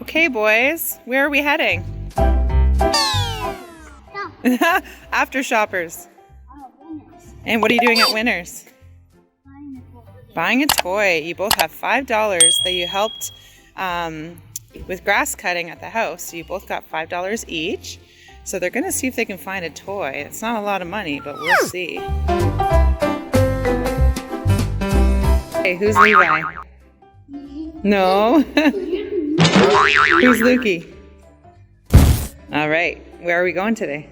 Okay, boys, where are we heading? After Shoppers. And what are you doing at Winners? Buying a toy. You both have $5 that you helped with grass cutting at the house. So you both got $5 each. So they're going to see if they can find a toy. It's not a lot of money, but we'll see. Hey, who's Levi? No? Who's Lukey? All right, where are we going today?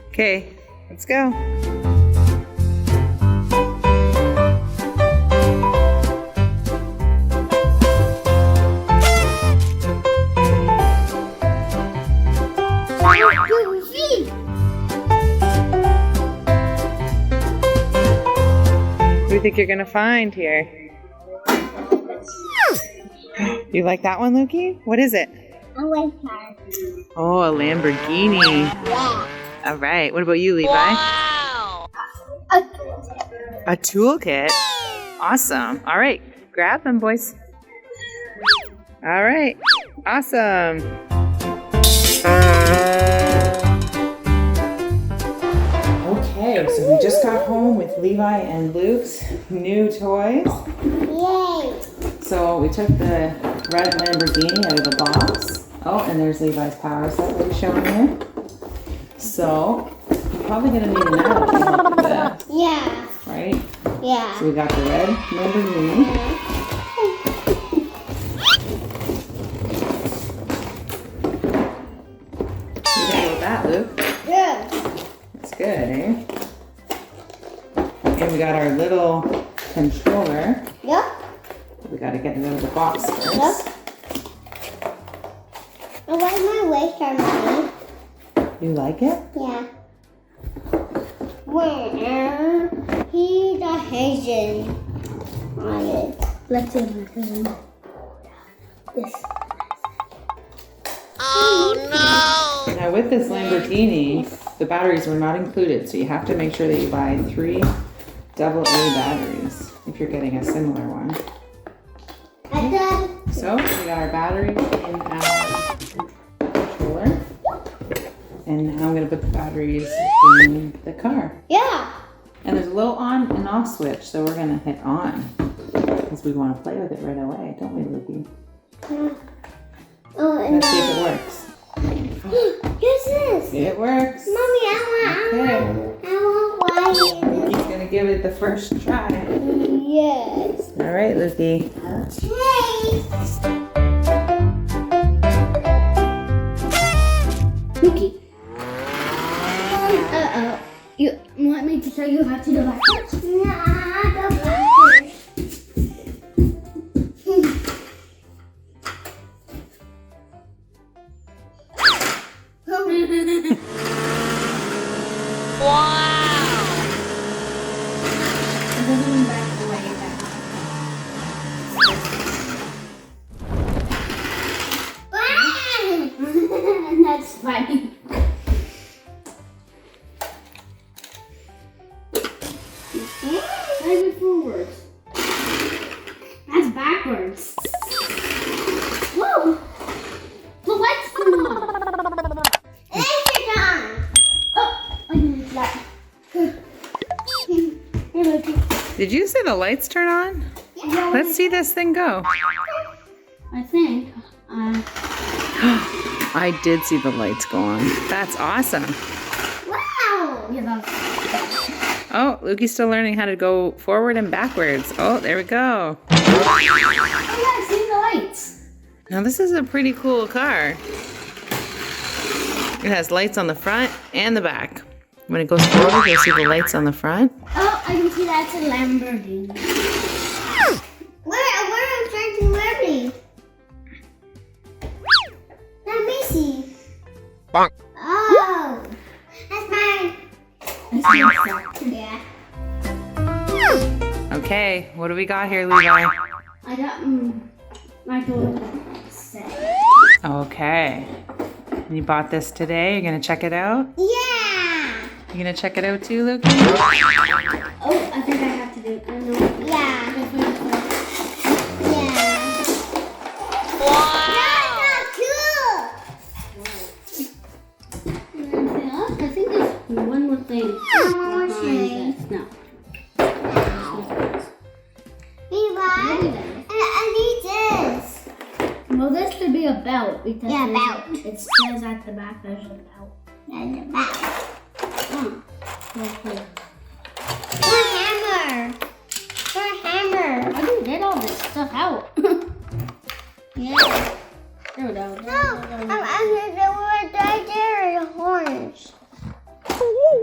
Okay, let's go. What do you think you're gonna find here? You like that one, Lukey? What is it? A race car. Oh, a Lamborghini. Yeah. All right. What about you, Levi? Wow. A toolkit. Awesome. All right. Grab them, boys. All right. Awesome. Okay, so we just got home with Levi and Luke's new toys. Yay. So we took the red Lamborghini out of the box. Oh, and there's Levi's power set that he's showing you. So you're probably going to need an arrow to help with that. Yeah. Right? Yeah. So we got the red Lamborghini. You think about that, Luke? Good. That's good, eh? And we got our little controller. Yep. We got to get it out of the box first. Yep. I like my race car, Mommy. You like it? Yeah. Well, he's a Haitian on it. Let's see my cousin. This. Oh no! Now with this Lamborghini, the batteries were not included, so you have to make sure that you buy 3 AA batteries if you're getting a similar one. And then, So we got our batteries in our controller, and now I'm going to put the batteries in the car. yeah. And there's a little on and off switch, so we're going to hit on because we want to play with it right away, don't we, Lukey? Oh, and Let's see if it works. yes, yes. It works. Mommy, I want He's going to give it the first try. Yes. All right, Lukey. Lukey. Uh-oh. You want me to show you how to do backwards? Nah, go backwards. Wow! It doesn't move back the way that. That's funny. Why is it forwards? That's backwards. Whoa! The lights turn on. It's on. Oh, I need that. Here, Loki. Did you say the lights turn on? Yeah, Let's see this thing go. I think. I did see the lights go on. That's awesome. Wow! Yeah, that's. Oh, Lukey's still learning how to go forward and backwards. Oh, there we go. Oh, yeah, see the lights. Now this is a pretty cool car. It has lights on the front and the back. When it goes forward, you'll see the lights on the front. Oh, I can see that's a Lamborghini. Where am I trying to Lamborghini? Let me see. Bonk. Oh, that's mine. Yeah. Okay, what do we got here, Levi? I got my little set. Okay. You bought this today? You're gonna check it out? Yeah. You gonna check it out too, Lukey? Oh, I think I have to do it. I know. Yeah. Yeah. be a belt because Yeah, belt. It says at the back there's a belt. There's a belt. Oh, cool. For a hammer. For a hammer. I can get all this stuff out. Yeah. There we go. No, I'm the word right there, the horns.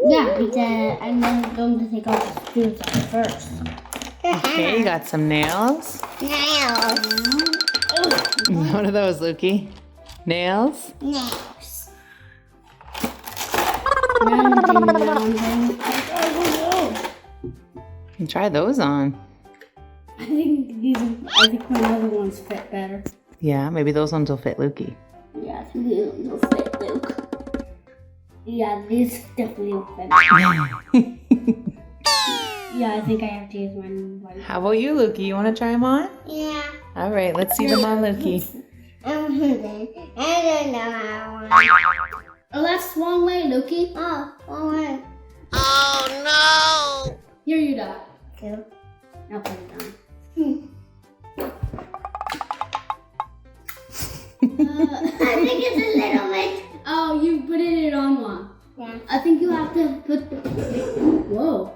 Yeah, because I'm going to take off the screws out first. Okay, you got some nails. Nails. What are those, Lukey? Nails? Nails. You can try those on. I think my other ones fit better. Yeah, maybe those ones will fit Lukey. Yeah, I think these will fit Luke. Yeah, these definitely will fit. Yeah, I think I have to use my white. How about you, Lukey? You want to try them on? Yeah. All right, let's see them on Lukey. I don't know how I want. Oh, that's one way, Lukey. Oh, one. Oh Here you go. Two. Now put it down. I think it's a little bit. Oh, you put it on one. Yeah. I think you have to put. Whoa.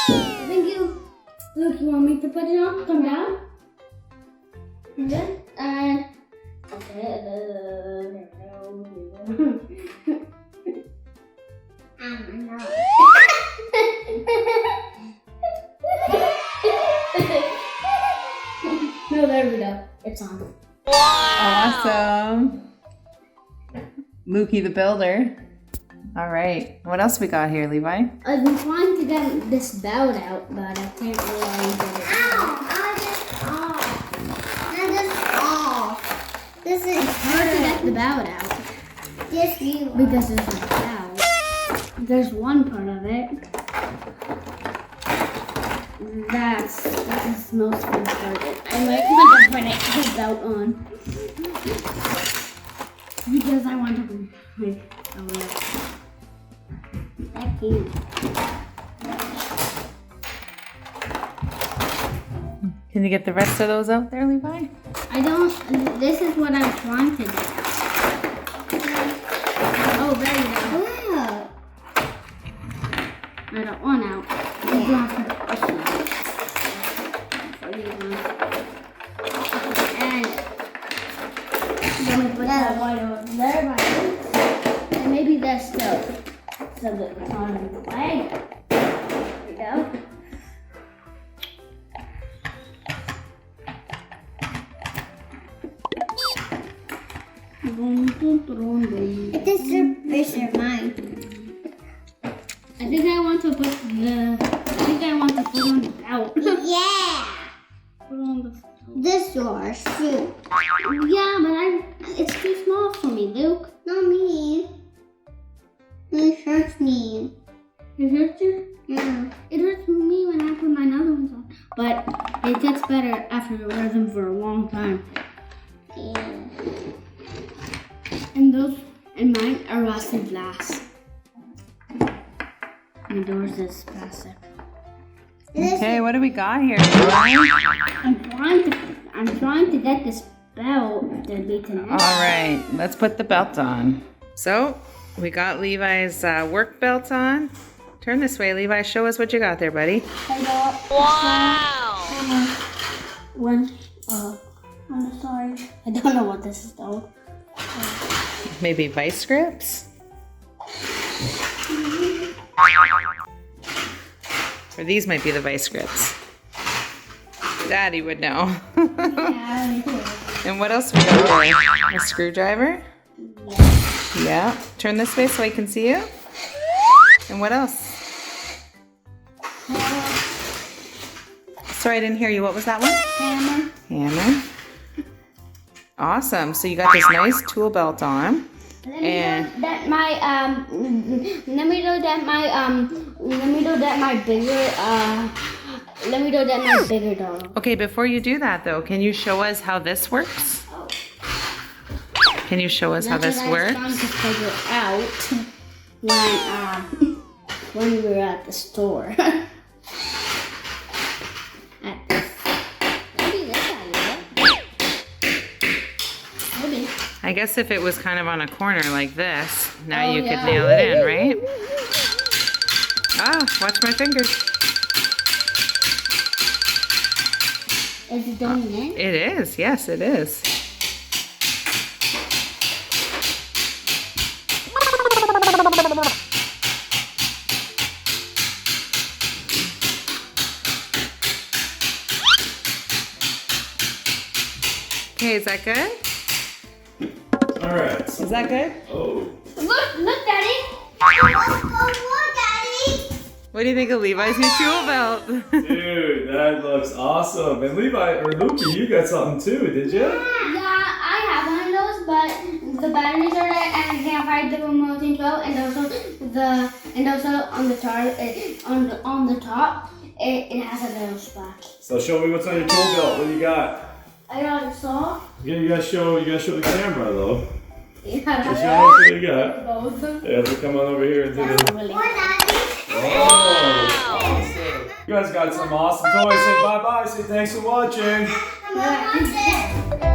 I think you. Look, you want me to put it on? Come down. Good. And. Okay. There we go. No. No, there we go. It's on. no! Wow! Awesome. Lukey the builder. All right, what else we got here, Levi? I've been trying to get this belt out, but I can't really get it out. This is It's hard to get the belt out Yes, you. because there's a belt. There's one part of it. That's the most fun part. I might want to put the belt on because I want to make a little. That cute. Can you get the rest of those out there, Levi? I don't. This is what I'm trying to do. Oh, there you go. Wow. I got one out. You have to push it out. For these ones. And then we put that white over there. And maybe that's still so that it's on in the way. There we go. This is mine. I think I want to put on the belt. Yeah. Put on the This yours too. Yeah, but it's too small for me, Luke. Not me. It hurts me. It hurts you? Yeah. It hurts me when I put my other ones on. But it gets better after you wear them for a long time. Yeah. And mine are rusted glass. And yours is plastic. Okay, what do we got here, Levi? I'm trying to get this belt to be connected. All right, let's put the belt on. So, we got Levi's work belt on. Turn this way, Levi. Show us what you got there, buddy. I got Wow! one. I'm sorry. I don't know what this is though. Maybe vice grips? Or these might be the vice grips. Daddy would know. Yeah, And what else we got there? A screwdriver? Yeah. Turn this way so I can see you. And what else? Sorry, I didn't hear you. What was that one? hammer. Hammer. Awesome. So you got this nice tool belt on. Let me know that my bigger dog. Okay, before you do that though, can you show us how this works? Can you show us how this works? I was trying to figure out when we were at the store. Maybe I guess if it was kind of on a corner like this, now Oh, you could yeah. nail it in, right? Ah, watch my fingers. Is it going in? It is, yes, it is. Okay, is that good? All right. Is that good? Oh. Look, Daddy. What do you think of Levi's new tool belt? Dude, that looks awesome. And Levi, or Lukey, you got something too, did you? Yeah, I have one of those, but the batteries are there, and I can't find the remote control, and also on the top, it has a little spark. So show me what's on your tool belt. What do you got? I got a saw. Yeah, you gotta show the camera though. Yeah, Show us what you got. both. Yeah, so come on over here and do this. Really. Oh, awesome. You guys got some awesome toys. Say bye-bye. Say thanks for watching. Yeah.